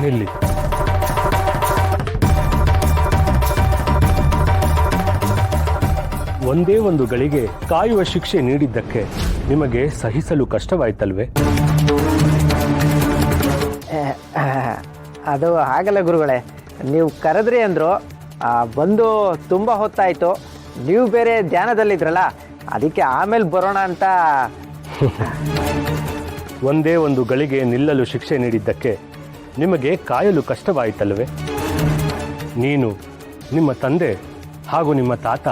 ಎಲ್ಲಿ? ಒಂದೇ ಒಂದು ಗಳಿಗೆ ಕಾಯುವ ಶಿಕ್ಷೆ ನೀಡಿದ್ದಕ್ಕೆ ನಿಮಗೆ ಸಹಿಸಲು ಕಷ್ಟವಾಯ್ತಲ್ವೇ? ಅದು ಆಗಲ್ಲ ಗುರುಗಳೇ, ನೀವು ಕರೆದ್ರಿ ಅಂದರು, ಬಂದು ತುಂಬ ಹೊತ್ತಾಯಿತು, ನೀವು ಬೇರೆ ಧ್ಯಾನದಲ್ಲಿದ್ರಲ್ಲ, ಅದಕ್ಕೆ ಆಮೇಲೆ ಬರೋಣ ಅಂತ. ಒಂದೇ ಒಂದು ಗಳಿಗೆ ನಿಲ್ಲಲು ಶಿಕ್ಷೆ ನೀಡಿದ್ದಕ್ಕೆ ನಿಮಗೆ ಕಾಯಲು ಕಷ್ಟವಾಯಿತಲ್ವೇ? ನೀನು, ನಿಮ್ಮ ತಂದೆ ಹಾಗೂ ನಿಮ್ಮ ತಾತ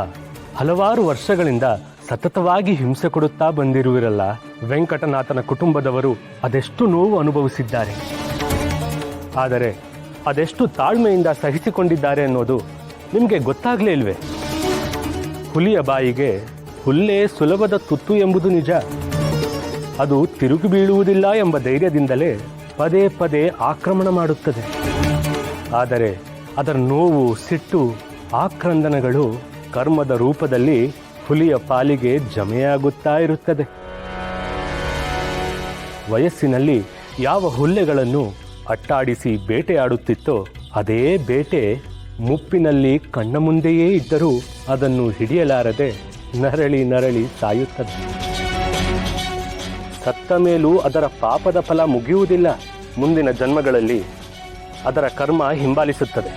ಹಲವಾರು ವರ್ಷಗಳಿಂದ ಸತತವಾಗಿ ಹಿಂಸೆ ಕೊಡುತ್ತಾ ಬಂದಿರುವಿರಲ್ಲ. ವೆಂಕಟನಾಥನ ಕುಟುಂಬದವರು ಅದೆಷ್ಟು ನೋವು ಅನುಭವಿಸಿದ್ದಾರೆ, ಆದರೆ ಅದೆಷ್ಟು ತಾಳ್ಮೆಯಿಂದ ಸಹಿಸಿಕೊಂಡಿದ್ದಾರೆ ಅನ್ನೋದು ನಿಮಗೆ ಗೊತ್ತಾಗಲೇ ಇಲ್ವೇ? ಹುಲಿಯ ಬಾಯಿಗೆ ಹುಲ್ಲೇ ಸುಲಭದ ತುತ್ತು ಎಂಬುದು ನಿಜ. ಅದು ತಿರುಗಿ ಬೀಳುವುದಿಲ್ಲ ಎಂಬ ಧೈರ್ಯದಿಂದಲೇ ಪದೇ ಪದೇ ಆಕ್ರಮಣ ಮಾಡುತ್ತದೆ. ಆದರೆ ಅದರ ನೋವು, ಸಿಟ್ಟು, ಆಕ್ರಂದನಗಳು ಕರ್ಮದ ರೂಪದಲ್ಲಿ ಹುಲಿಯ ಪಾಲಿಗೆ ಜಮೆಯಾಗುತ್ತಾ ಇರುತ್ತದೆ. ವಯಸ್ಸಿನಲ್ಲಿ ಯಾವ ಹುಲ್ಲೆಗಳನ್ನು ಅಟ್ಟಾಡಿಸಿ ಬೇಟೆಯಾಡುತ್ತಿತ್ತೋ ಅದೇ ಬೇಟೆ ಮುಪ್ಪಿನಲ್ಲಿ ಕಣ್ಣ ಮುಂದೆಯೇ ಇದ್ದರೂ ಅದನ್ನು ಹಿಡಿಯಲಾರದೆ ನರಳಿ ನರಳಿ ಸಾಯುತ್ತದೆ. ಸತ್ತ ಮೇಲೂ ಅದರ ಪಾಪದ ಫಲ ಮುಗಿಯುವುದಿಲ್ಲ. ಮುಂದಿನ ಜನ್ಮಗಳಲ್ಲಿ ಅದರ ಕರ್ಮ ಹಿಂಬಾಲಿಸುತ್ತದೆ.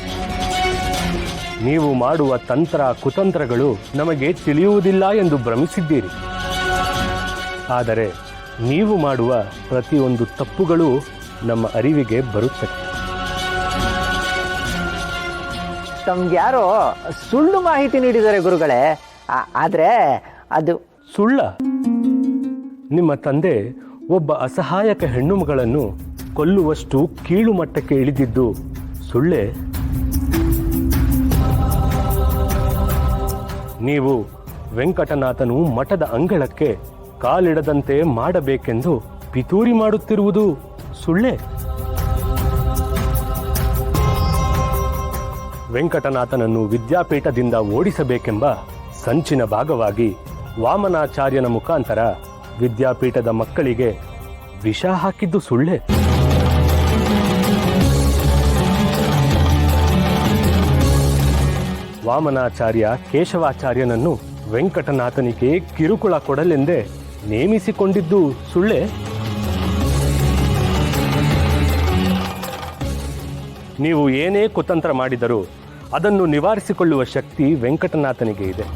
ನೀವು ಮಾಡುವ ತಂತ್ರ ಕುತಂತ್ರಗಳು ನಮಗೆ ತಿಳಿಯುವುದಿಲ್ಲ ಎಂದು ಭ್ರಮಿಸಿದ್ದೀರಿ. ಆದರೆ ನೀವು ಮಾಡುವ ಪ್ರತಿಯೊಂದು ತಪ್ಪುಗಳು ನಮ್ಮ ಅರಿವಿಗೆ ಬರುತ್ತದೆ. ತಮ್ಗೆ ಯಾರೋ ಸುಳ್ಳು ಮಾಹಿತಿ ನೀಡಿದ್ದಾರೆ ಗುರುಗಳೇ, ಆದರೆ ಅದು ಸುಳ್ಳ? ನಿಮ್ಮ ತಂದೆ ಒಬ್ಬ ಅಸಹಾಯಕ ಹೆಣ್ಣು ಮಗಳನ್ನು ಕೊಲ್ಲುವಷ್ಟು ಕೀಳು ಮಟ್ಟಕ್ಕೆ ಇಳಿದಿದ್ದು ಸುಳ್ಳೇ? ನೀವು ವೆಂಕಟನಾಥನು ಮಠದ ಅಂಗಳಕ್ಕೆ ಕಾಲಿಡದಂತೆ ಮಾಡಬೇಕೆಂದು ಪಿತೂರಿ ಮಾಡುತ್ತಿರುವುದು ಸುಳ್ಳೇ? ವೆಂಕಟನಾಥನನ್ನು ವಿದ್ಯಾಪೀಠದಿಂದ ಓಡಿಸಬೇಕೆಂಬ ಸಂಚಿನ ಭಾಗವಾಗಿ ವಾಮನಾಚಾರ್ಯನ ಮುಖಾಂತರ ವಿದ್ಯಾಪೀಠದ ಮಕ್ಕಳಿಗೆ ವಿಷ ಹಾಕಿದ್ದು ಸುಳ್ಳೇ? ವಾಮನಾಚಾರ್ಯ ಕೇಶವಾಚಾರ್ಯನನ್ನು ವೆಂಕಟನಾಥನಿಗೆ ಕಿರುಕುಳ ಕೊಡಲೆಂದೇ ನೇಮಿಸಿಕೊಂಡಿದ್ದು ಸುಳ್ಳೇ? ನೀವು ಏನೇ ಕುತಂತ್ರ ಮಾಡಿದರೂ ಅದನ್ನು ನಿವಾರಿಸಿಕೊಳ್ಳುವ ಶಕ್ತಿ ವೆಂಕಟನಾಥನಿಗೆ ಇದೆ.